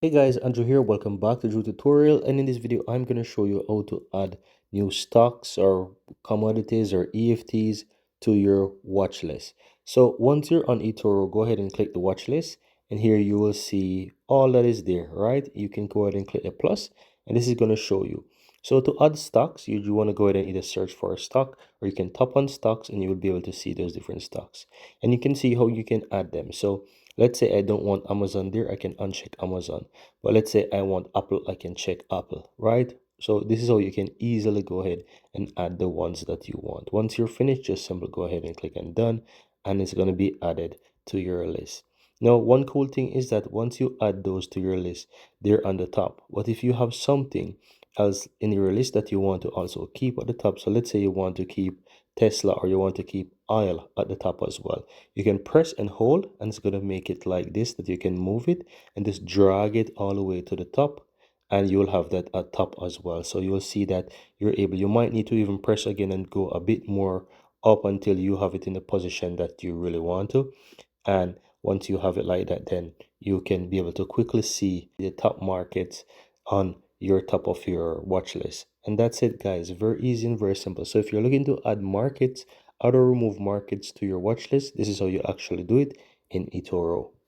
Hey guys, Andrew here. Welcome back to Drew Tutorial. And in this video, I'm going to show you how to add new stocks or commodities or EFTs to your watch list. So once you're on eToro, go ahead and click the watch list. And here you will see all that is there, right? You can go ahead and click the plus, and this is going to show you. So to add stocks, you want to go ahead and either search for a stock, or you can tap on stocks and you will be able to see those different stocks. And you can see how you can add them. So let's say I don't want Amazon there, I can uncheck Amazon. But let's say I want Apple, I can check Apple, right? So this is how you can easily go ahead and add the ones that you want. Once you're finished, just simply go ahead and click on done, and it's going to be added to your list. Now, one cool thing is that once you add those to your list, they're on the top. But if you have something else in your list that you want to also keep at the top, so let's say you want to keep Tesla or you want to keep oil at the top as well, you can press and hold, and it's going to make it like this, that you can move it and just drag it all the way to the top, and you'll have that at top as well. So you'll see that you might need to even press again and go a bit more up until you have it in the position that you really want to. And once you have it like that, then you can be able to quickly see the top markets on your top of your watch list. And that's it, guys. Very easy and very simple. So if you're looking to add markets, add or remove markets to your watch list, this is how you actually do it in eToro.